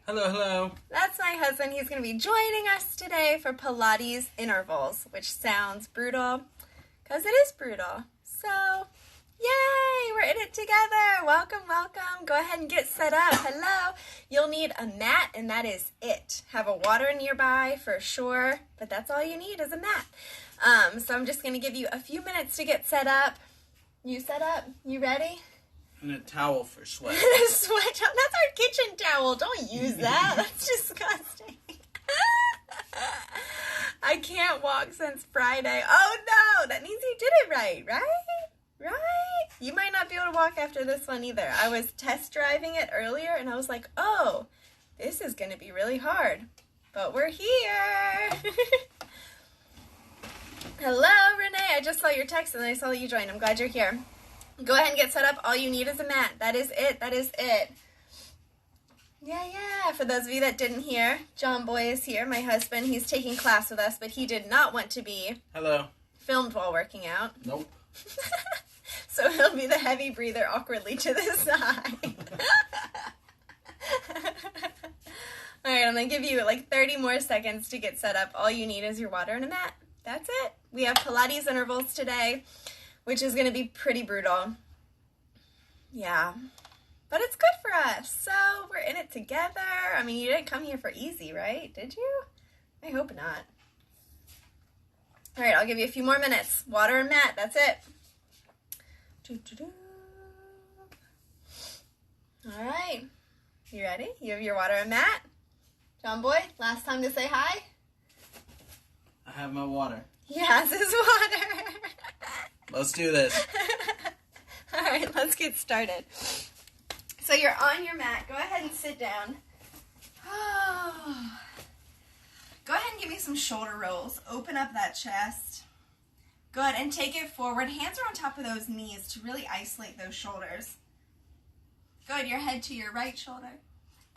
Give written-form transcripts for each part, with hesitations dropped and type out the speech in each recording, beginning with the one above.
Hello, hello. That's my husband. He's going to be joining us today for Pilates intervals, which sounds brutal, because it is brutal. So, yay, we're in it together. Welcome, welcome. Go ahead and get set up. Hello. You'll need a mat, and that is it. Have a water nearby for sure, but that's all you need is a mat. So I'm just going to give you a few minutes to get set up. You set up? You ready? And a towel for sweat. Sweat towel. That's our kitchen towel. Don't use that. That's disgusting. I can't walk since Friday. Oh no, that means you did it right? Right? You might not be able to walk after this one either. I was test driving it earlier and I was like, oh, this is going to be really hard. But we're here. Hello, Renee. I just saw your text and I saw that you joined. I'm glad you're here. Go ahead and get set up. All you need is a mat. That is it. That is it. Yeah. For those of you that didn't hear, John Boy is here, my husband. He's taking class with us, but he did not want to be filmed while working out. Nope. So he'll be the heavy breather awkwardly to the side. All right, I'm going to give you like 30 more seconds to get set up. All you need is your water and a mat. That's it. We have Pilates intervals today, which is going to be pretty brutal. Yeah. But it's good for us. So we're in it together. I mean, you didn't come here for easy, right? Did you? I hope not. All right, I'll give you a few more minutes. Water and mat. That's it. All right. You ready? You have your water and mat? John Boy, last time to say hi? I have my water. He has his water. Let's do this. All right, let's get started. So you're on your mat. Go ahead and sit down. Oh. Go ahead and give me some shoulder rolls. Open up that chest. Good, and take it forward. Hands are on top of those knees to really isolate those shoulders. Good, your head to your right shoulder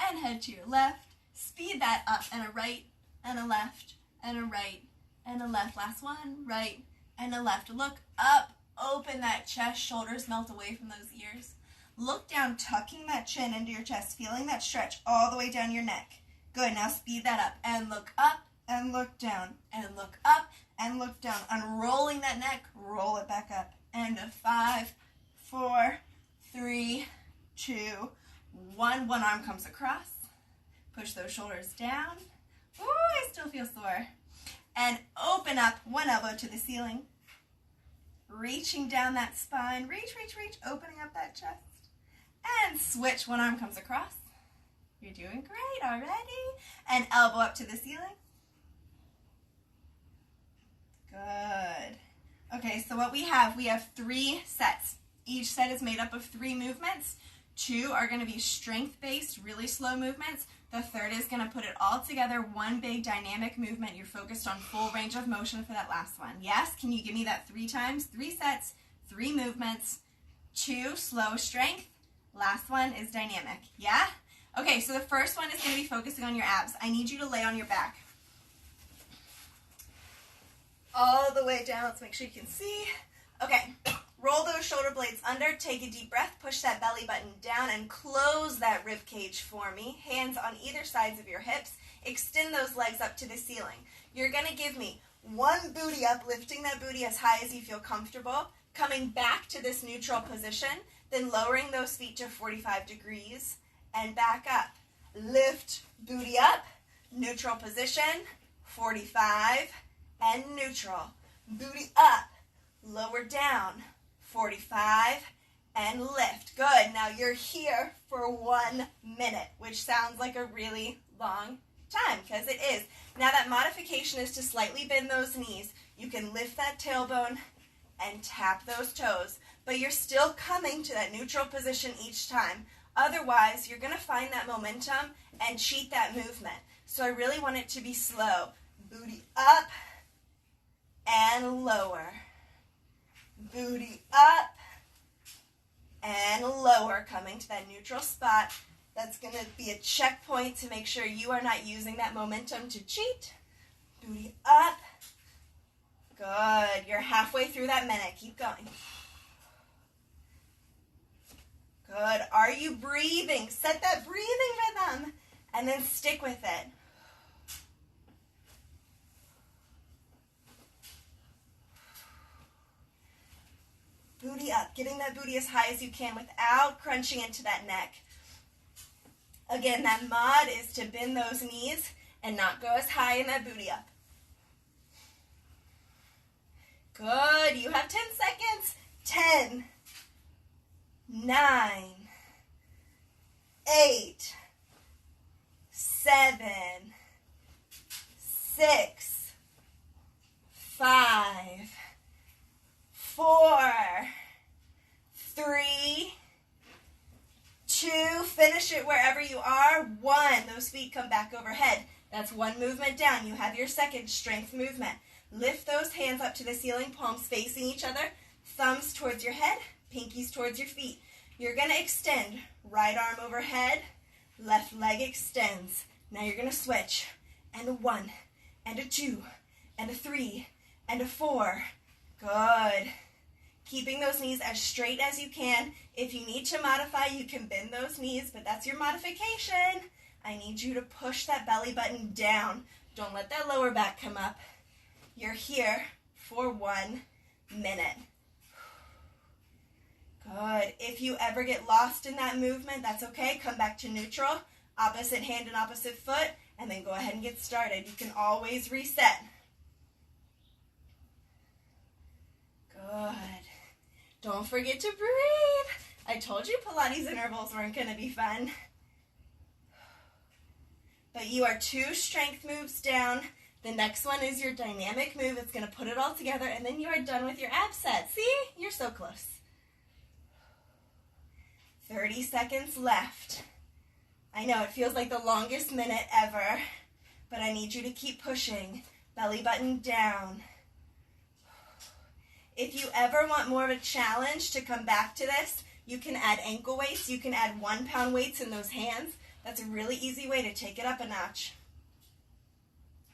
and head to your left. Speed that up, and a right and a left and a right and a left. Last one, right and a left. Look up, open that chest, shoulders melt away from those ears. Look down, tucking that chin into your chest, feeling that stretch all the way down your neck. Good, now speed that up and look up and look down and look up and look down. Unrolling that neck, roll it back up. And 5, 4, 3, 2, 1. One arm comes across. Push those shoulders down. Ooh, I still feel sore. And open up, one elbow to the ceiling. Reaching down that spine. Reach. Opening up that chest. And switch. One arm comes across. You're doing great already. And elbow up to the ceiling. Good. Okay, so what we have 3 sets. Each set is made up of 3 movements. 2 are going to be strength-based, really slow movements. The third is going to put it all together, one big dynamic movement. You're focused on full range of motion for that last one. Yes? Can you give me that 3 times? 3 sets, 3 movements, 2 slow strength. Last one is dynamic. Yeah? Okay, so the first one is going to be focusing on your abs. I need you to lay on your back. All the way down. Let's make sure you can see. Okay. Roll those shoulder blades under, take a deep breath, push that belly button down, and close that rib cage for me. Hands on either sides of your hips. Extend those legs up to the ceiling. You're going to give me one booty up, lifting that booty as high as you feel comfortable, coming back to this neutral position, then lowering those feet to 45 degrees, and back up. Lift, booty up, neutral position, 45, and neutral. Booty up, lower down, 45, and lift. Good. Now you're here for 1 minute, which sounds like a really long time, because it is. Now that modification is to slightly bend those knees. You can lift that tailbone and tap those toes, but you're still coming to that neutral position each time. Otherwise, you're going to find that momentum and cheat that movement. So I really want it to be slow. Booty up and lower. Booty up and lower, coming to that neutral spot. That's going to be a checkpoint to make sure you are not using that momentum to cheat. Booty up. Good. You're halfway through that minute. Keep going. Good. Are you breathing? Set that breathing rhythm. and then stick with it. Booty up, getting that booty as high as you can without crunching into that neck. Again, that mod is to bend those knees and not go as high in that booty up. Good, you have 10 seconds. 10, 9, 8, 7, 6, 5, 4, 3, 2, finish it wherever you are. 1, those feet come back overhead. That's one movement down. You have your second strength movement. Lift those hands up to the ceiling, palms facing each other, thumbs towards your head, pinkies towards your feet. You're going to extend. Right arm overhead, left leg extends. Now you're going to switch. And a 1, and a 2, and a 3, and a 4. Good. Keeping those knees as straight as you can. If you need to modify, you can bend those knees, but that's your modification. I need you to push that belly button down. Don't let that lower back come up. You're here for 1 minute. Good. If you ever get lost in that movement, that's okay. Come back to neutral, opposite hand and opposite foot, and then go ahead and get started. You can always reset. Good. Don't forget to breathe. I told you Pilates intervals weren't going to be fun. But you are 2 strength moves down. The next one is your dynamic move. It's going to put it all together, and then you are done with your ab set. See? You're so close. 30 seconds left. I know it feels like the longest minute ever, but I need you to keep pushing. Belly button down. If you ever want more of a challenge to come back to this, you can add ankle weights. You can add 1-pound weights in those hands. That's a really easy way to take it up a notch.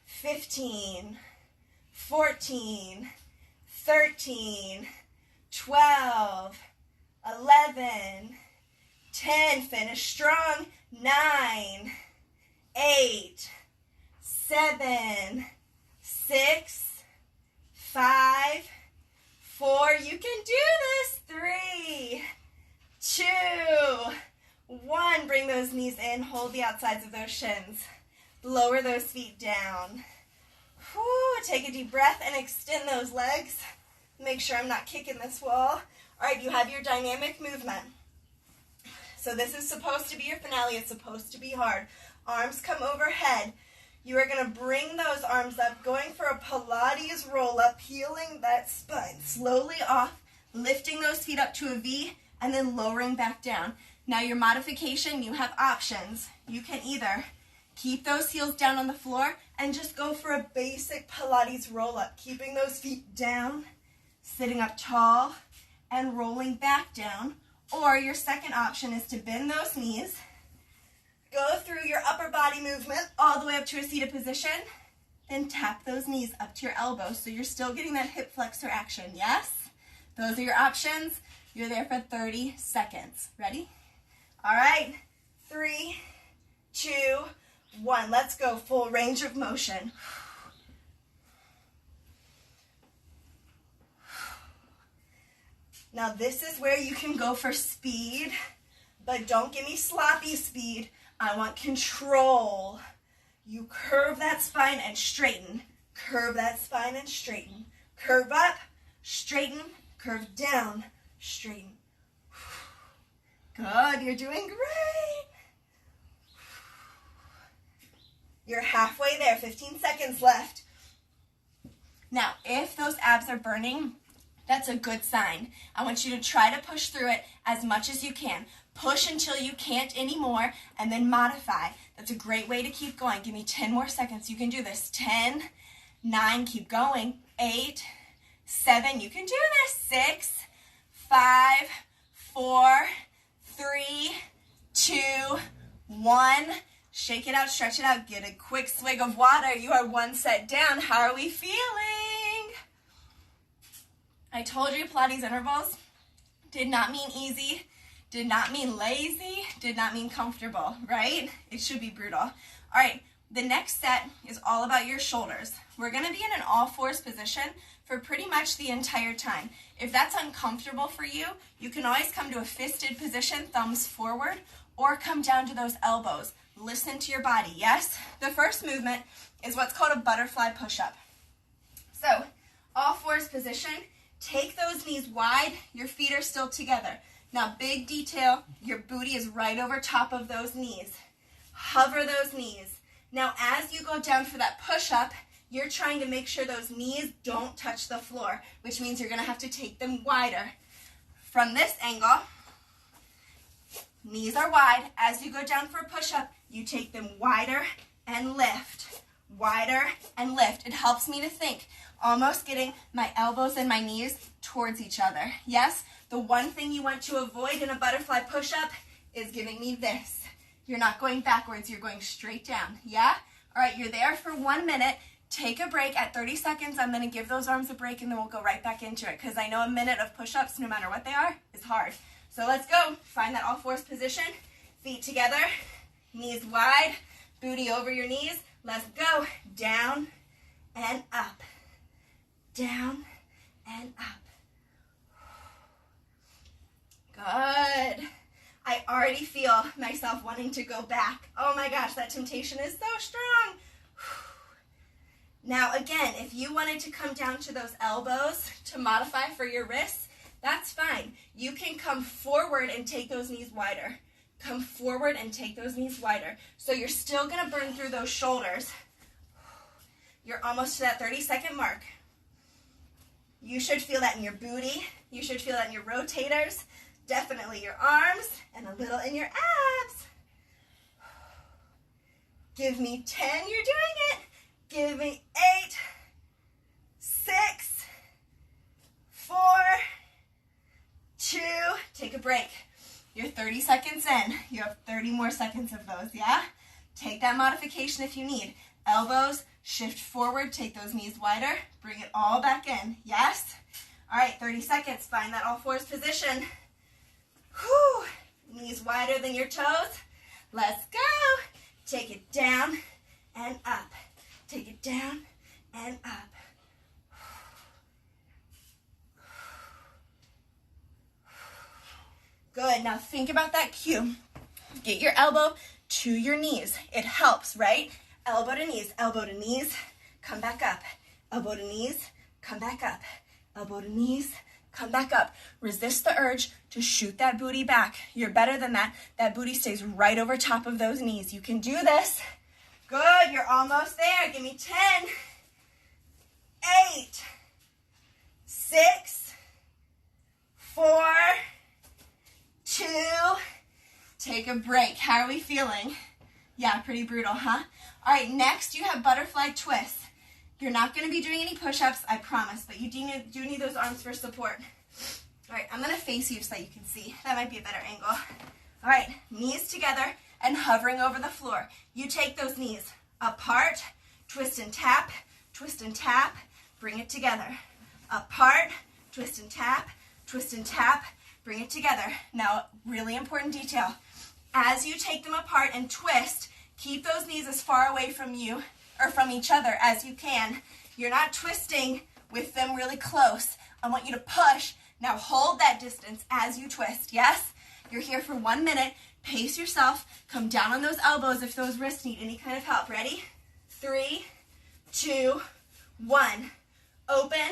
15, 14, 13, 12, 11, 10, finish strong, 9, 8, 7, 6, 5, 4, you can do this, 3, 2, 1, bring those knees in, hold the outsides of those shins. Lower those feet down. Whew, take a deep breath and extend those legs. Make sure I'm not kicking this wall. All right, you have your dynamic movement. So this is supposed to be your finale. It's supposed to be hard. Arms come overhead. You are going to bring those arms up, going for a Pilates roll-up, peeling that spine slowly off, lifting those feet up to a V, and then lowering back down. Now your modification, you have options. You can either keep those heels down on the floor and just go for a basic Pilates roll-up, keeping those feet down, sitting up tall, and rolling back down. Or your second option is to bend those knees, go through your upper body movement all the way up to a seated position, then tap those knees up to your elbows so you're still getting that hip flexor action, yes? Those are your options. You're there for 30 seconds. Ready? All right, 3, 2, 1. Let's go. Full range of motion. Now this is where you can go for speed, but don't give me sloppy speed. I want control. You curve that spine and straighten. Curve that spine and straighten. Curve up, straighten, curve down, straighten. Good, you're doing great. You're halfway there, 15 seconds left. Now, if those abs are burning, that's a good sign. I want you to try to push through it as much as you can. Push until you can't anymore, and then modify. That's a great way to keep going. Give me 10 more seconds. You can do this. 10, 9, keep going. 8, 7, you can do this. 6, 5, 4, 3, 2, 1. Shake it out, stretch it out. Get a quick swig of water. You are 1 set down. How are we feeling? I told you Pilates intervals did not mean easy. Did not mean lazy, did not mean comfortable, right? It should be brutal. All right, the next set is all about your shoulders. We're gonna be in an all fours position for pretty much the entire time. If that's uncomfortable for you, you can always come to a fisted position, thumbs forward, or come down to those elbows. Listen to your body, yes? The first movement is what's called a butterfly push-up. So, all fours position, take those knees wide, your feet are still together. Now, big detail, your booty is right over top of those knees. Hover those knees. Now, as you go down for that push-up, you're trying to make sure those knees don't touch the floor, which means you're going to have to take them wider. From this angle, knees are wide. As you go down for a push-up, you take them wider and lift. Wider and lift. It helps me to think, almost getting my elbows and my knees towards each other. Yes, the one thing you want to avoid in a butterfly push-up is giving me this. You're not going backwards, you're going straight down. Yeah? All right, you're there for 1 minute. Take a break at 30 seconds. I'm going to give those arms a break and then we'll go right back into it because I know a minute of push-ups, no matter what they are, is hard. So let's go. Find that all fours position. Feet together, knees wide, booty over your knees. Let's go. Down and up. Down and up. Good. I already feel myself wanting to go back. Oh my gosh, that temptation is so strong. Now again, if you wanted to come down to those elbows to modify for your wrists, that's fine. You can come forward and take those knees wider. Come forward and take those knees wider. So you're still going to burn through those shoulders. You're almost to that 30-second mark. You should feel that in your booty. You should feel that in your rotators. Definitely your arms and a little in your abs. Give me 10. You're doing it. Give me 8, 6, 4, 2, take a break. You're 30 seconds in. You have 30 more seconds of those, yeah? Take that modification if you need. Elbows, shift forward, take those knees wider, bring it all back in, yes? All right, 30 seconds, find that all fours position. Whew, knees wider than your toes. Let's go. Take it down and up. Take it down and up. Good. Now think about that cue. Get your elbow to your knees. It helps, right? Elbow to knees, come back up. Elbow to knees, come back up. Elbow to knees, come back up. Resist the urge to shoot that booty back. You're better than that. That booty stays right over top of those knees. You can do this. Good, you're almost there. Give me 10, 8, 6, 4, 2, take a break. How are we feeling? Yeah, pretty brutal, huh? All right, next you have butterfly twists. You're not going to be doing any push-ups, I promise, but you do need those arms for support. All right, I'm going to face you so that you can see. That might be a better angle. All right, knees together and hovering over the floor. You take those knees apart, twist and tap, bring it together. Apart, twist and tap, bring it together. Now, really important detail. As you take them apart and twist, keep those knees as far away from you or from each other as you can. You're not twisting with them really close. I want you to push. Now hold that distance as you twist, yes? You're here for 1 minute. Pace yourself. Come down on those elbows if those wrists need any kind of help. Ready? 3, 2, 1. Open,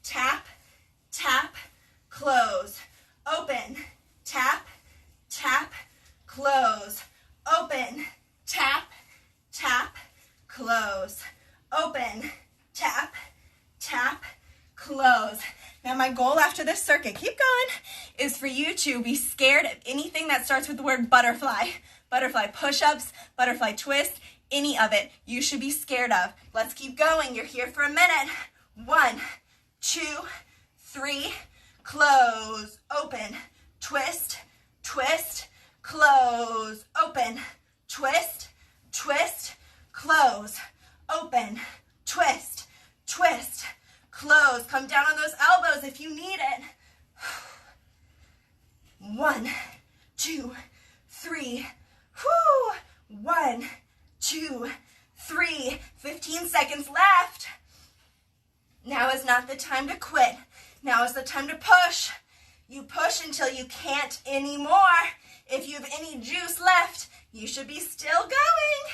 tap, tap, close. Open, tap, tap, close. Open, tap, tap, close. Open, tap, tap, close. Now my goal after this circuit, keep going, is for you to be scared of anything that starts with the word butterfly. Butterfly push-ups, butterfly twist, any of it you should be scared of. Let's keep going. You're here for a minute. 1, 2, 3, close, open, twist, twist, close, open, twist, twist, close, open, twist, twist, close. Come down on those elbows if you need it. 1, 2, 3. Whoo! 1, 2, 3. 15 seconds left. Now is not the time to quit. Now is the time to push. You push until you can't anymore. If you have any juice left, you should be still going.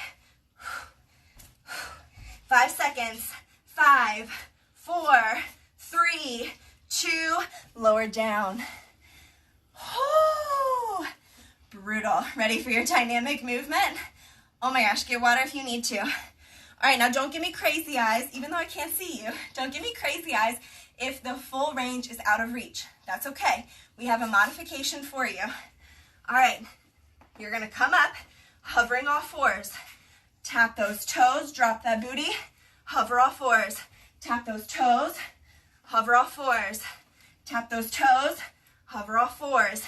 5 seconds. 5, 4, 3, 2. Lower down. Oh, brutal. Ready for your dynamic movement? Oh my gosh, get water if you need to. All right, now don't give me crazy eyes, even though I can't see you. Don't give me crazy eyes if the full range is out of reach. That's okay. We have a modification for you. All right, you're gonna come up, hovering all fours. Tap those toes, drop that booty, hover all fours. Tap those toes, hover all fours. Tap those toes, hover all fours.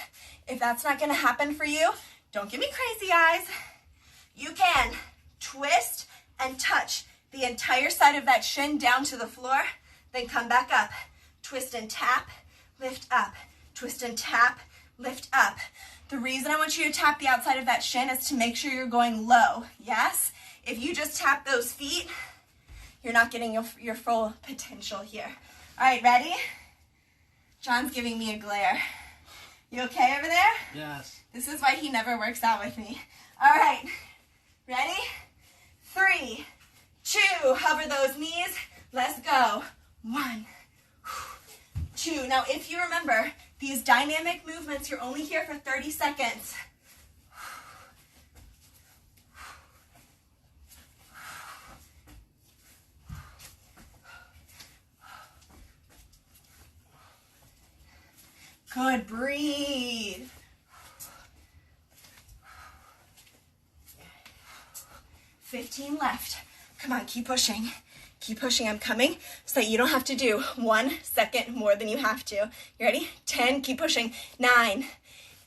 If that's not gonna happen for you, don't give me crazy eyes. You can twist and touch the entire side of that shin down to the floor, then come back up. Twist and tap, lift up. Twist and tap, lift up. The reason I want you to tap the outside of that shin is to make sure you're going low, yes? If you just tap those feet, you're not getting your full potential here. All right, ready? John's giving me a glare. You okay over there? Yes. This is why he never works out with me. All right, ready? 3, 2, hover those knees. Let's go. 1, 2. Now, if you remember, these dynamic movements, you're only here for 30 seconds. Good, breathe. 15 left. Come on, keep pushing. Keep pushing, I'm coming, so that you don't have to do 1 second more than you have to. You ready? 10, keep pushing. 9,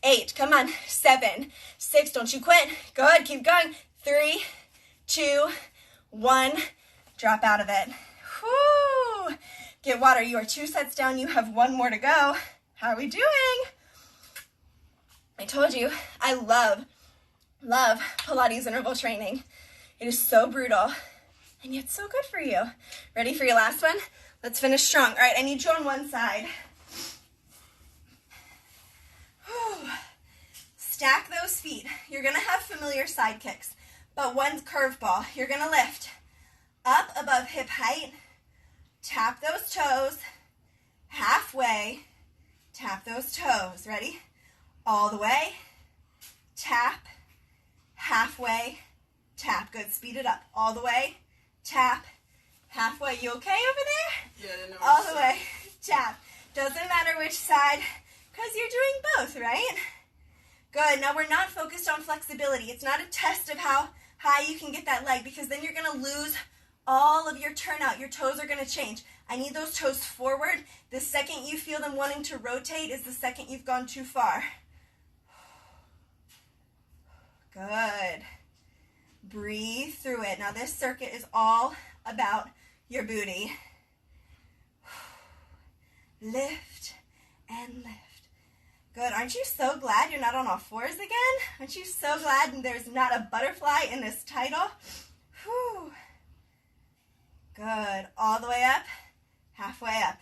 8, come on. 7, 6, don't you quit. Good, keep going. 3, 2, 1, drop out of it. Whoo! Get water, you are 2 sets down, you have 1 more to go. How are we doing? I told you, I love Pilates interval training. It is so brutal, and yet so good for you. Ready for your last one? Let's finish strong. All right, I need you on one side. Whew. Stack those feet. You're gonna have familiar side kicks, but one curveball. You're gonna lift up above hip height, tap those toes, halfway, tap those toes. Ready? All the way, tap, halfway, tap. Good, speed it up. All the way, tap, halfway. You okay over there? Yeah, I didn't know. All the way, tap. Doesn't matter which side, because you're doing both, right? Good. Now we're not focused on flexibility. It's not a test of how high you can get that leg, because then you're going to lose all of your turnout. Your toes are going to change. I need those toes forward. The second you feel them wanting to rotate is the second you've gone too far. Good. Breathe through it. Now this circuit is all about your booty. Lift and lift. Good. Aren't you so glad you're not on all fours again? Aren't you so glad there's not a butterfly in this title? Whew. Good. All the way up, halfway up.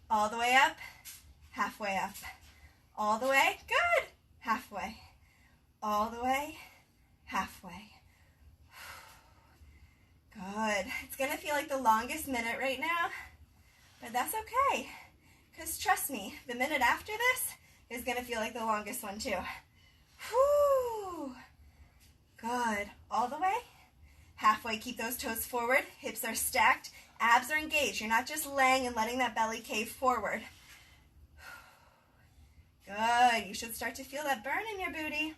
All the way up, halfway up. All the way. Good. Halfway. All the way, halfway. Good. It's going to feel like the longest minute right now, but that's okay, because trust me, the minute after this is going to feel like the longest one too. Whew. Good. All the way, halfway. Keep those toes forward. Hips are stacked. Abs are engaged. You're not just laying and letting that belly cave forward. Good. You should start to feel that burn in your booty.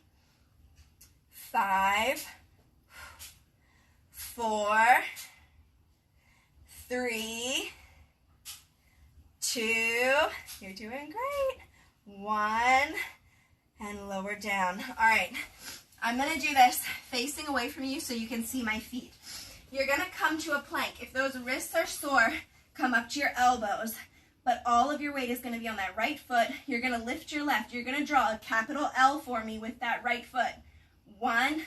5, 4, 3, 2, you're doing great. 1, and lower down. All right, I'm going to do this facing away from you so you can see my feet. You're going to come to a plank. If those wrists are sore, come up to your elbows. but all of your weight is going to be on that right foot. You're going to lift your left. You're going to draw a capital L for me with that right foot. 1,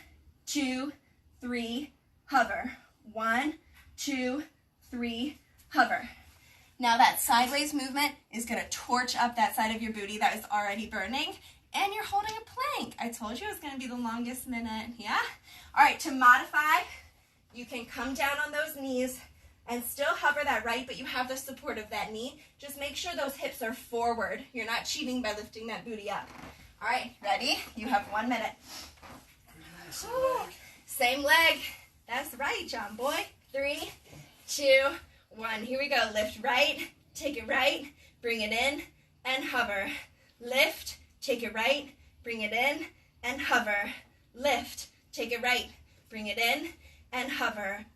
2, 3, hover. 1, 2, 3, hover. Now that sideways movement is going to torch up that side of your booty that is already burning, and you're holding a plank. I told you it was going to be the longest minute, yeah? All right, to modify, you can come down on those knees and still hover that right, but you have the support of that knee. Just make sure those hips are forward. You're not cheating by lifting that booty up. All right, ready? You have 1 minute. Same leg. That's right, John boy. 3, 2, 1. Here we go. Lift right, take it right, bring it in, and hover. Lift, take it right, bring it in, and hover. Lift, take it right, bring it in, and hover.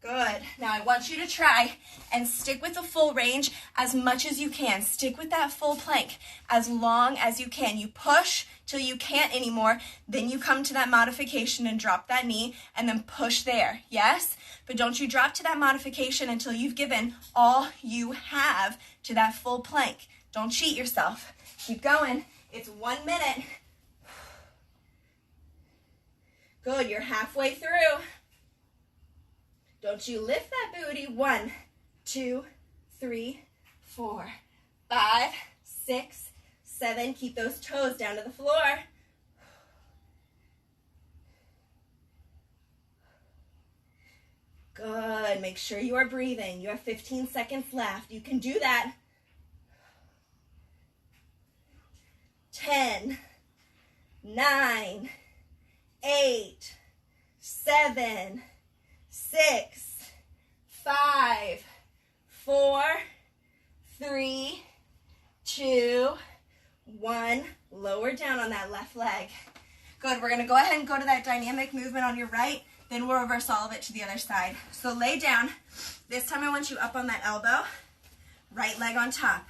Good. Now I want you to try and stick with the full range as much as you can. Stick with that full plank as long as you can. You push till you can't anymore, then you come to that modification and drop that knee and then push there, yes? But don't you drop to that modification until you've given all you have to that full plank. Don't cheat yourself. Keep going. It's 1 minute. Good, you're halfway through. Don't you lift that booty. 1, 2, 3, 4, 5, 6, 7. Keep those toes down to the floor. Good. Make sure you are breathing. You have 15 seconds left. You can do that. 10, 9, 8, 7, 6, 5, 4, 3, 2, 1. Lower down on that left leg. Good. We're going to go ahead and go to that dynamic movement on your right. Then we'll reverse all of it to the other side. So lay down. This time I want you up on that elbow. Right leg on top.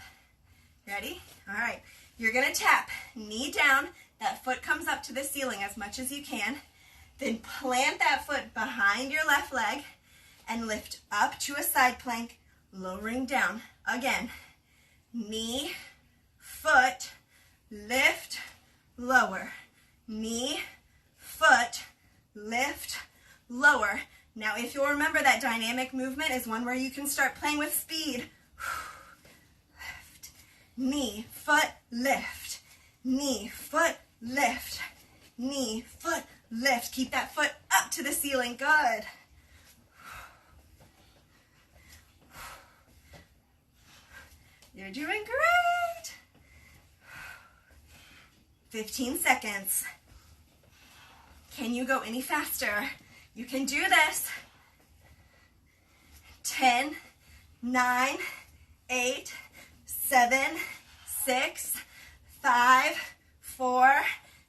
Ready? All right. You're going to tap. Knee down. That foot comes up to the ceiling as much as you can. Then plant that foot behind your left leg and lift up to a side plank, lowering down. Again, knee, foot, lift, lower. Knee, foot, lift, lower. Now, if you'll remember, that dynamic movement is one where you can start playing with speed. Lift, knee, foot, lift. Knee, foot, lift. Knee, foot, lift. Keep that foot up to the ceiling. Good. You're doing great. 15 seconds. Can you go any faster? You can do this. 10, 9, 8, 7, 6, 5, 4,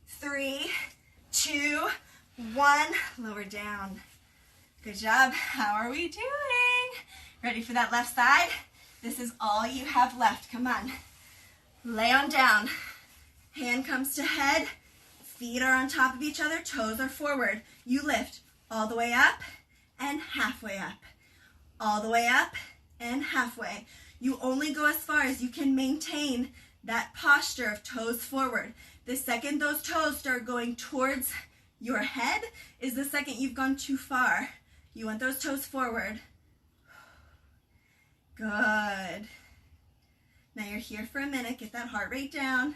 3, 2, 1. Lower down. Good job. How are we doing? Ready for that left side? This is all you have left. Come on. Lay on down. Hand comes to head. Feet are on top of each other. Toes are forward. You lift all the way up and halfway up. All the way up and halfway. You only go as far as you can maintain that posture of toes forward. The second those toes start going towards your head is the second you've gone too far. You want those toes forward. Good. Now you're here for a minute. Get that heart rate down.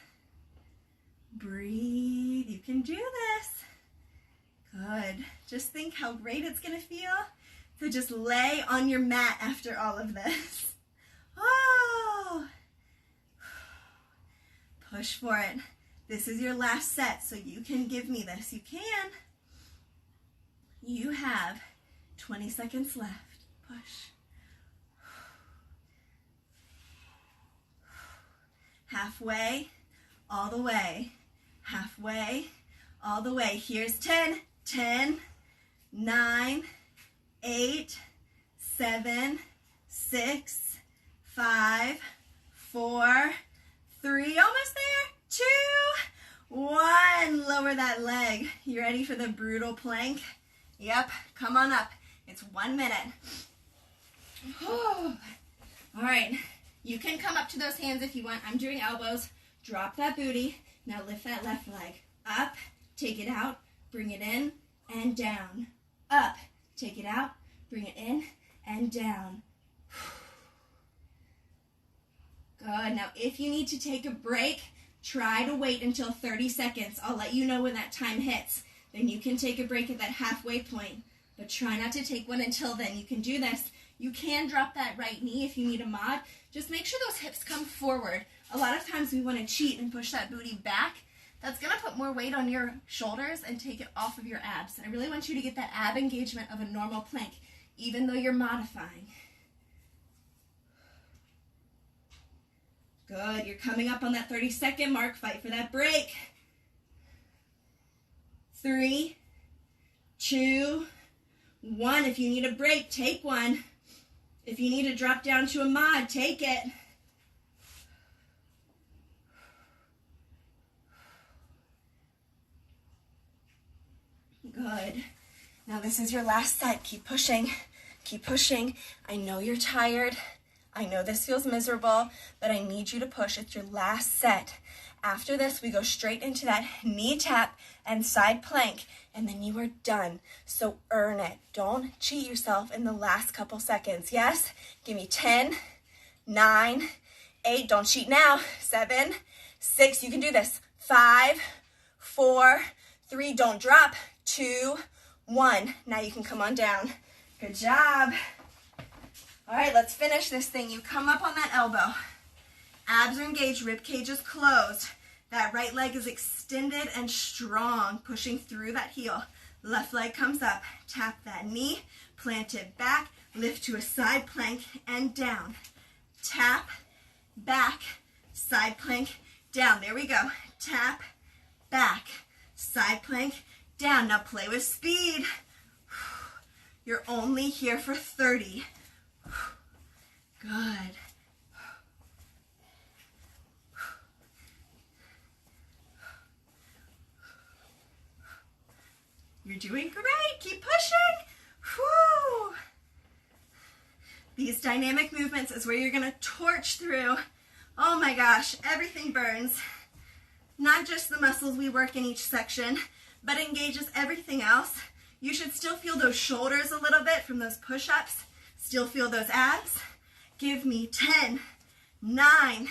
Breathe. You can do this. Good. Just think how great it's going to feel to just lay on your mat after all of this. Oh. Push for it. This is your last set, so you can give me this. You can. You have 20 seconds left. Push. Halfway, all the way. Halfway, all the way. Here's 10, 10, 9, 8, 7, 6, 5, 4, 3, almost there, 2, 1. Lower that leg. You ready for the brutal plank? Yep, come on up. It's 1 minute. All right, you can come up to those hands if you want. I'm doing elbows. Drop that booty. Now lift that left leg. Up, take it out, bring it in, and down. Up, take it out, bring it in, and down. Good. Now, if you need to take a break, try to wait until 30 seconds. I'll let you know when that time hits. Then you can take a break at that halfway point. But try not to take one until then. You can do this. You can drop that right knee if you need a mod. Just make sure those hips come forward. A lot of times we want to cheat and push that booty back. That's going to put more weight on your shoulders and take it off of your abs. I really want you to get that ab engagement of a normal plank, even though you're modifying. Good. You're coming up on that 30-second mark. Fight for that break. 3, 2, 1. If you need a break, take one. If you need to drop down to a mod, take it. Good. Now this is your last set. Keep pushing. Keep pushing. I know you're tired. I know this feels miserable, but I need you to push. It's your last set. After this, we go straight into that knee tap and side plank, and then you are done. So earn it. Don't cheat yourself in the last couple seconds. Yes? Give me 10, 9, 8. Don't cheat now. 7, 6. You can do this. 5, 4, 3. Don't drop. 2, 1. Now you can come on down. Good job. All right, let's finish this thing. You come up on that elbow. Abs are engaged, rib cage is closed. That right leg is extended and strong, pushing through that heel. Left leg comes up. Tap that knee, plant it back, lift to a side plank and down. Tap, back, side plank, down. There we go. Tap, back, side plank, down. Now play with speed. You're only here for 30. Good. You're doing great. Keep pushing. Whew. These dynamic movements is where you're going to torch through. Oh my gosh, everything burns. Not just the muscles we work in each section, but engages everything else. You should still feel those shoulders a little bit from those push-ups. Still feel those abs. Give me 10, 9,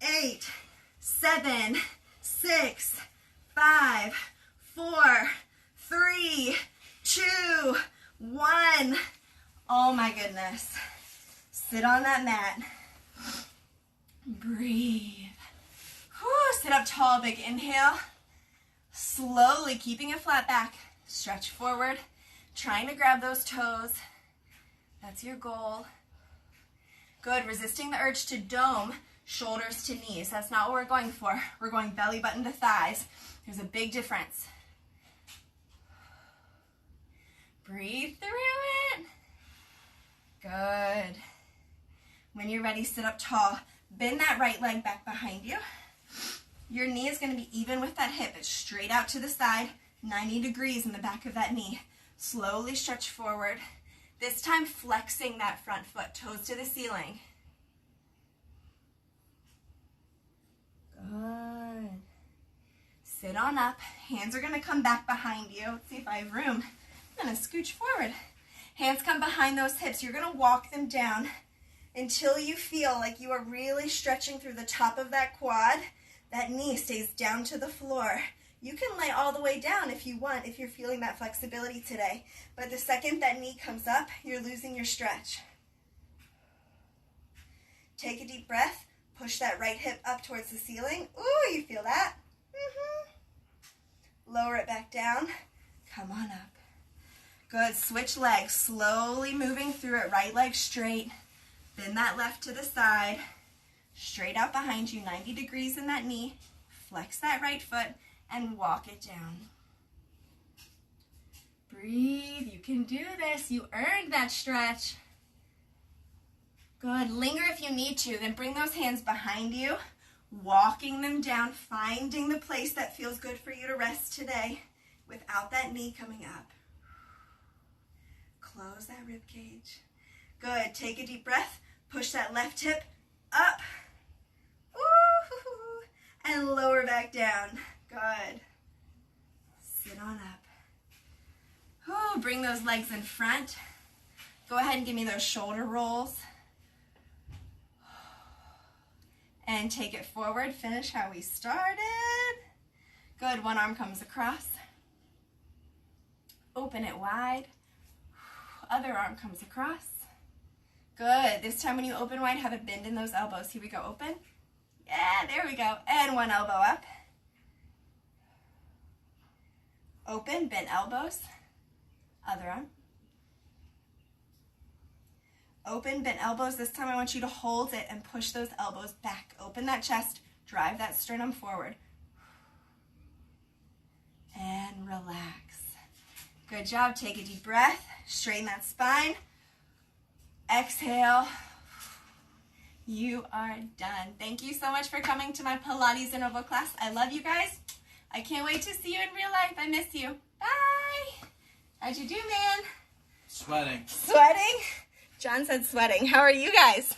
8, 7, 6, 5, 4, 3, 2, 1. Oh my goodness. Sit on that mat. Breathe. Whew, sit up tall, big inhale. Slowly keeping a flat back. Stretch forward, trying to grab those toes. That's your goal. Good, resisting the urge to dome, shoulders to knees. That's not what we're going for. We're going belly button to thighs. There's a big difference. Breathe through it. Good. When you're ready, sit up tall. Bend that right leg back behind you. Your knee is going to be even with that hip. It's straight out to the side, 90 degrees in the back of that knee. Slowly stretch forward. This time flexing that front foot, toes to the ceiling. Good. Sit on up. Hands are going to come back behind you. Let's see if I have room. I'm going to scooch forward. Hands come behind those hips. You're going to walk them down until you feel like you are really stretching through the top of that quad. That knee stays down to the floor. You can lay all the way down if you want, if you're feeling that flexibility today. But the second that knee comes up, you're losing your stretch. Take a deep breath. Push that right hip up towards the ceiling. Ooh, you feel that? Lower it back down. Come on up. Good. Switch legs. Slowly moving through it. Right leg straight. Bend that left to the side. Straight out behind you. 90 degrees in that knee. Flex that right foot and walk it down. Breathe. You can do this. You earned that stretch. Good. Linger if you need to. Then bring those hands behind you. Walking them down. Finding the place that feels good for you to rest today without that knee coming up. Close that rib cage. Good. Take a deep breath. Push that left hip up. Ooh, and lower back down. Good. Sit on up. Ooh, bring those legs in front. Go ahead and give me those shoulder rolls. And take it forward. Finish how we started. Good. One arm comes across. Open it wide. Other arm comes across. Good. This time when you open wide, have a bend in those elbows. Here we go. Open. Yeah, there we go. And one elbow up. Open, bend elbows. Other arm. Open, bend elbows. This time I want you to hold it and push those elbows back. Open that chest. Drive that sternum forward. And relax. Good job. Take a deep breath. Straighten that spine. Exhale. You are done. Thank you so much for coming to my Pilates de Novo class. I love you guys. I can't wait to see you in real life. I miss you. Bye. How'd you do, man? Sweating. Sweating? John said sweating. How are you guys?